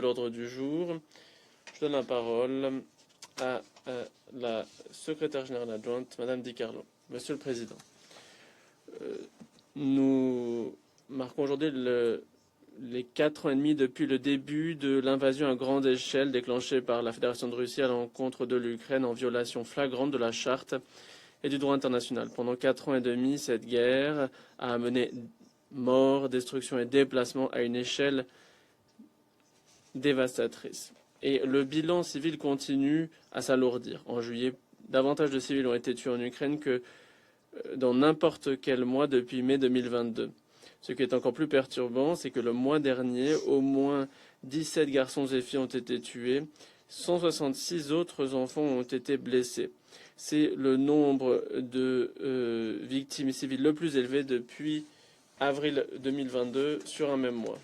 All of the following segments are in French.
l'ordre du jour. Je donne la parole à la secrétaire générale adjointe, Madame Di Carlo. Monsieur le Président, nous marquons aujourd'hui les 4 ans et demi depuis le début de l'invasion à grande échelle déclenchée par la Fédération de Russie à l'encontre de l'Ukraine en violation flagrante de la Charte et du droit international. Pendant 4 ans et demi, cette guerre a amené mort, destruction et déplacement à une échelle dévastatrice. Et le bilan civil continue à s'alourdir. En juillet, davantage de civils ont été tués en Ukraine que dans n'importe quel mois depuis mai 2022. Ce qui est encore plus perturbant, c'est que le mois dernier, au moins 17 garçons et filles ont été tués, 166 autres enfants ont été blessés. C'est le nombre de victimes civiles le plus élevé depuis avril 2022 sur un même mois.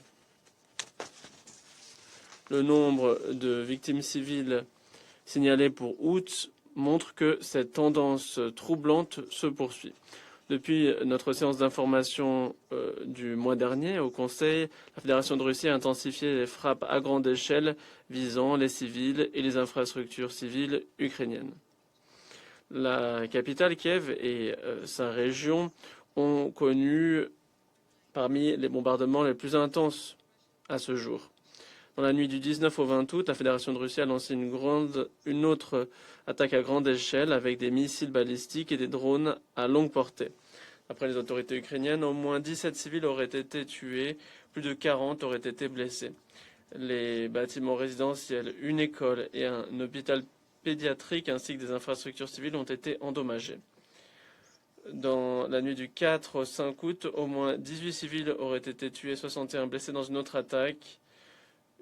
Le nombre de victimes civiles signalées pour août montre que cette tendance troublante se poursuit. Depuis notre séance d'information du mois dernier au Conseil, la Fédération de Russie a intensifié les frappes à grande échelle visant les civils et les infrastructures civiles ukrainiennes. La capitale Kiev et sa région ont connu parmi les bombardements les plus intenses à ce jour. Dans la nuit du 19 au 20 août, la Fédération de Russie a lancé une autre attaque à grande échelle avec des missiles balistiques et des drones à longue portée. Après les autorités ukrainiennes, au moins 17 civils auraient été tués, plus de 40 auraient été blessés. Les bâtiments résidentiels, une école et un hôpital pédiatrique ainsi que des infrastructures civiles ont été endommagés. Dans la nuit du 4 au 5 août, au moins 18 civils auraient été tués, 61 blessés dans une autre attaque.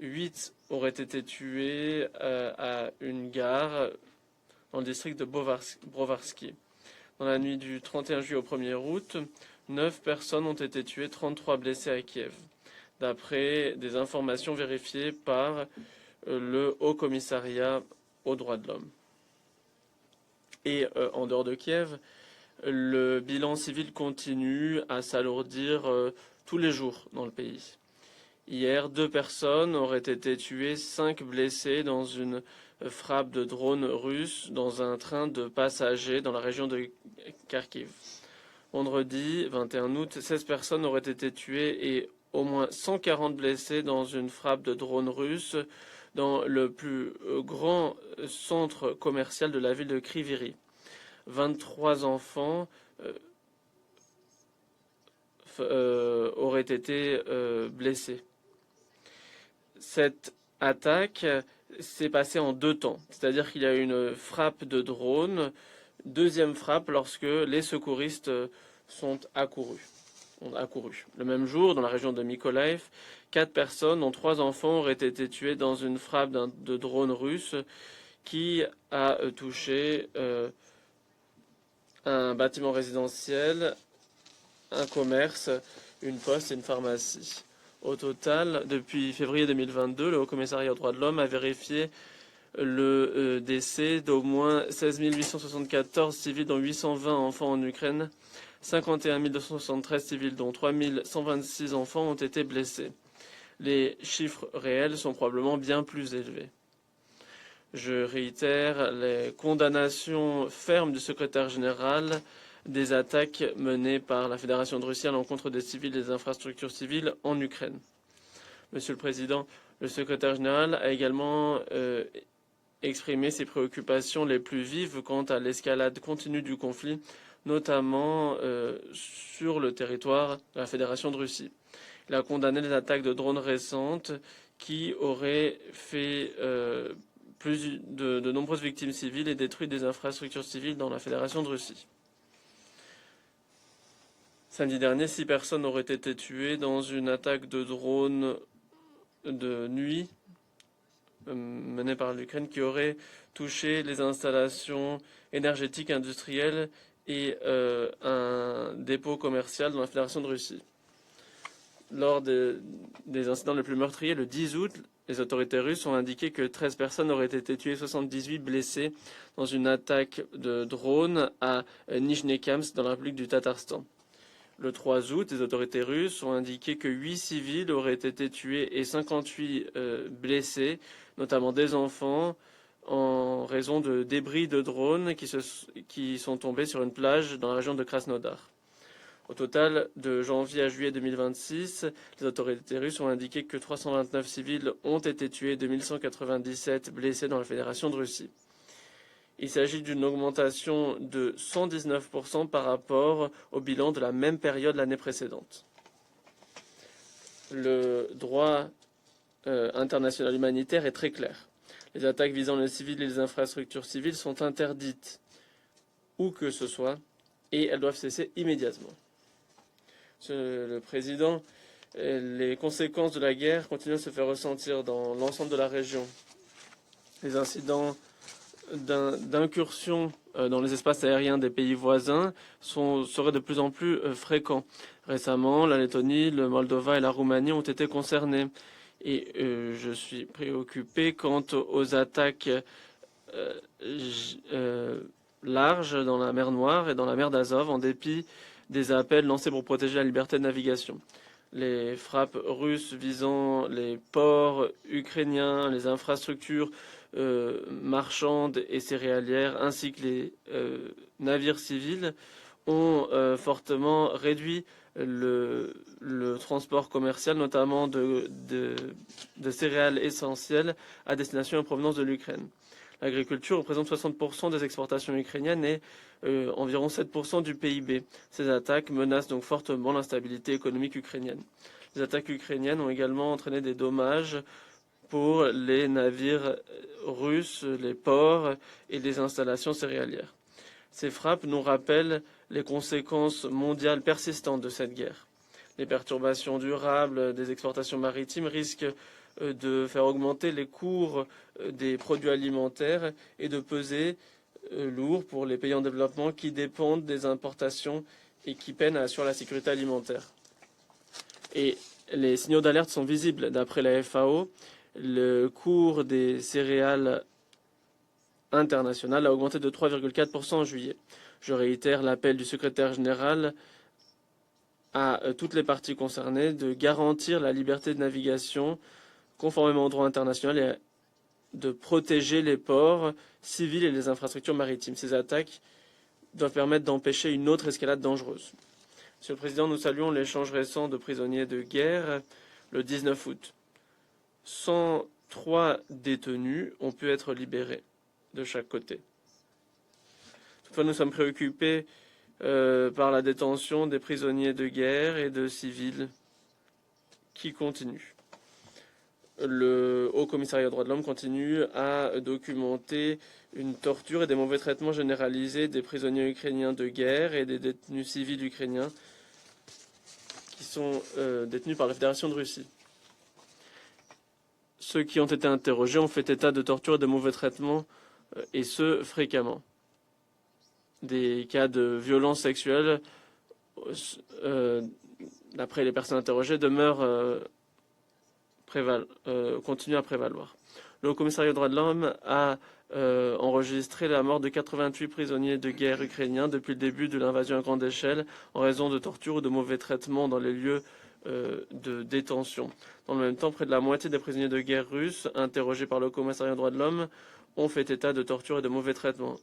8 auraient été tués à une gare dans le district de Brovary. Dans la nuit du 31 juillet au 1er août, 9 personnes ont été tuées, 33 blessés à Kiev, d'après des informations vérifiées par le Haut Commissariat aux droits de l'homme. Et en dehors de Kiev, le bilan civil continue à s'alourdir tous les jours dans le pays. Hier, 2 personnes auraient été tuées, 5 blessés dans une frappe de drone russe dans un train de passagers dans la région de Kharkiv. Vendredi 21 août, 16 personnes auraient été tuées et au moins 140 blessés dans une frappe de drone russe dans le plus grand centre commercial de la ville de Kryvyi. 23 enfants auraient été blessés. Cette attaque s'est passée en 2 temps, c'est-à-dire qu'il y a eu une frappe de drone, deuxième frappe lorsque les secouristes ont accouru. Le même jour, dans la région de Mykolaiv, 4 personnes, dont 3 enfants, auraient été tuées dans une frappe de drone russe qui a touché un bâtiment résidentiel, un commerce, une poste et une pharmacie. Au total, depuis février 2022, le Haut Commissariat aux droits de l'homme a vérifié le décès d'au moins 16 874 civils, dont 820 enfants en Ukraine. 51 273 civils, dont 3 126 enfants, ont été blessés. Les chiffres réels sont probablement bien plus élevés. Je réitère les condamnations fermes du secrétaire général des attaques menées par la Fédération de Russie à l'encontre des civils et des infrastructures civiles en Ukraine. Monsieur le Président, le secrétaire général a également exprimé ses préoccupations les plus vives quant à l'escalade continue du conflit, notamment sur le territoire de la Fédération de Russie. Il a condamné les attaques de drones récentes qui auraient fait de nombreuses victimes civiles et détruit des infrastructures civiles dans la Fédération de Russie. Samedi dernier, 6 personnes auraient été tuées dans une attaque de drone de nuit menée par l'Ukraine qui aurait touché les installations énergétiques industrielles et un dépôt commercial dans la Fédération de Russie. Lors des incidents les plus meurtriers, le 10 août, les autorités russes ont indiqué que 13 personnes auraient été tuées, 78 blessées dans une attaque de drone à Nijnekamsk dans la République du Tatarstan. Le 3 août, les autorités russes ont indiqué que 8 civils auraient été tués et 58 blessés, notamment des enfants, en raison de débris de drones qui sont tombés sur une plage dans la région de Krasnodar. Au total, de janvier à juillet 2026, les autorités russes ont indiqué que 329 civils ont été tués et 2197 blessés dans la Fédération de Russie. Il s'agit d'une augmentation de 119% par rapport au bilan de la même période l'année précédente. Le droit international humanitaire est très clair. Les attaques visant les civils et les infrastructures civiles sont interdites où que ce soit et elles doivent cesser immédiatement. Monsieur le Président, les conséquences de la guerre continuent à se faire ressentir dans l'ensemble de la région. Les incidents d'incursion dans les espaces aériens des pays voisins seraient de plus en plus fréquents. Récemment, la Lettonie, le Moldova et la Roumanie ont été concernés. Et je suis préoccupé quant aux attaques larges dans la mer Noire et dans la mer d'Azov, en dépit des appels lancés pour protéger la liberté de navigation. Les frappes russes visant les ports ukrainiens, les infrastructures marchandes et céréalières, ainsi que les navires civils, ont fortement réduit le transport commercial, notamment de céréales essentielles à destination et en provenance de l'Ukraine. L'agriculture représente 60% des exportations ukrainiennes et environ 7% du PIB. Ces attaques menacent donc fortement l'instabilité économique ukrainienne. Les attaques ukrainiennes ont également entraîné des dommages pour les navires russes, les ports et les installations céréalières. Ces frappes nous rappellent les conséquences mondiales persistantes de cette guerre. Les perturbations durables des exportations maritimes risquent de faire augmenter les cours des produits alimentaires et de peser lourd pour les pays en développement qui dépendent des importations et qui peinent à assurer la sécurité alimentaire. Et les signaux d'alerte sont visibles. D'après la FAO, le cours des céréales internationales a augmenté de 3,4% en juillet. Je réitère l'appel du secrétaire général à toutes les parties concernées de garantir la liberté de navigation conformément au droit international et de protéger les ports civils et les infrastructures maritimes. Ces attaques doivent permettre d'empêcher une autre escalade dangereuse. Monsieur le Président, nous saluons l'échange récent de prisonniers de guerre le 19 août. 103 détenus ont pu être libérés de chaque côté. Toutefois, nous sommes préoccupés par la détention des prisonniers de guerre et de civils qui continuent. Le Haut Commissariat aux droits de l'homme continue à documenter une torture et des mauvais traitements généralisés des prisonniers ukrainiens de guerre et des détenus civils ukrainiens qui sont détenus par la Fédération de Russie. Ceux qui ont été interrogés ont fait état de torture et de mauvais traitements, et ce, fréquemment. Des cas de violences sexuelles, d'après les personnes interrogées, demeurent continue à prévaloir. Le Haut Commissariat aux droits de l'homme a enregistré la mort de 88 prisonniers de guerre ukrainiens depuis le début de l'invasion à grande échelle en raison de tortures ou de mauvais traitements dans les lieux de détention. Dans le même temps, près de la moitié des prisonniers de guerre russes interrogés par le Haut Commissariat aux droits de l'homme ont fait état de tortures et de mauvais traitements.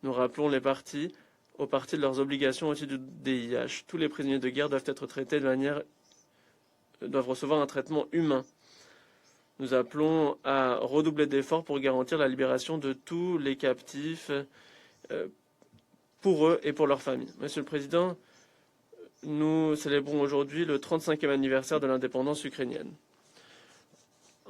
Nous rappelons aux parties de leurs obligations au titre du DIH. Tous les prisonniers de guerre doivent être traités doivent recevoir un traitement humain. Nous appelons à redoubler d'efforts pour garantir la libération de tous les captifs pour eux et pour leurs familles. Monsieur le Président, nous célébrons aujourd'hui le 35e anniversaire de l'indépendance ukrainienne.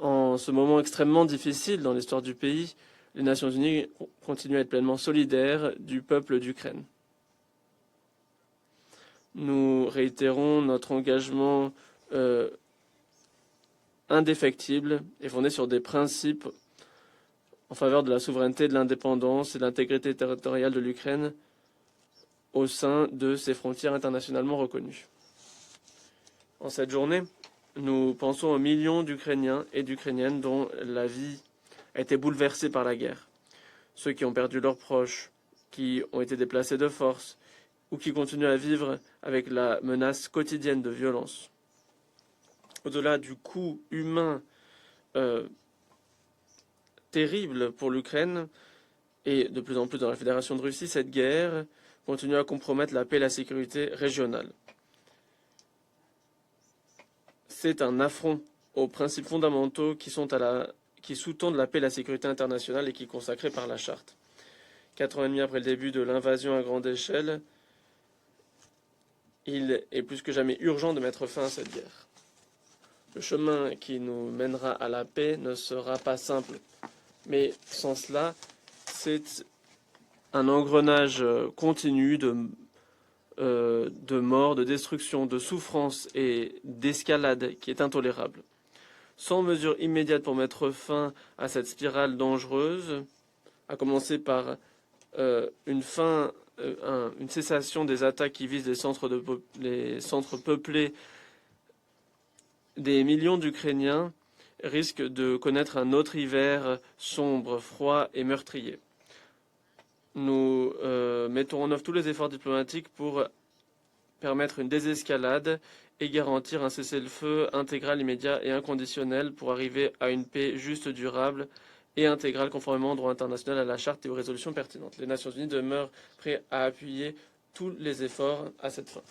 En ce moment extrêmement difficile dans l'histoire du pays, les Nations Unies continuent à être pleinement solidaires du peuple d'Ukraine. Nous réitérons notre engagement indéfectible et fondé sur des principes en faveur de la souveraineté, de l'indépendance et de l'intégrité territoriale de l'Ukraine au sein de ses frontières internationalement reconnues. En cette journée, nous pensons aux millions d'Ukrainiens et d'Ukrainiennes dont la vie a été bouleversée par la guerre. Ceux qui ont perdu leurs proches, qui ont été déplacés de force ou qui continuent à vivre avec la menace quotidienne de violence. Au-delà du coût humain terrible pour l'Ukraine, et de plus en plus dans la Fédération de Russie, cette guerre continue à compromettre la paix et la sécurité régionale. C'est un affront aux principes fondamentaux qui sous-tendent la paix et la sécurité internationale et qui est consacré par la Charte. 4 ans et demi après le début de l'invasion à grande échelle, il est plus que jamais urgent de mettre fin à cette guerre. Le chemin qui nous mènera à la paix ne sera pas simple, mais sans cela, c'est un engrenage continu de mort, de destruction, de souffrance et d'escalade qui est intolérable. Sans mesure immédiate pour mettre fin à cette spirale dangereuse, à commencer par une cessation des attaques qui visent les centres peuplés, des millions d'Ukrainiens risquent de connaître un autre hiver sombre, froid et meurtrier. Nous mettons en œuvre tous les efforts diplomatiques pour permettre une désescalade et garantir un cessez-le-feu intégral, immédiat et inconditionnel pour arriver à une paix juste, durable et intégrale conformément au droit international, à la charte et aux résolutions pertinentes. Les Nations Unies demeurent prêtes à appuyer tous les efforts à cette fin.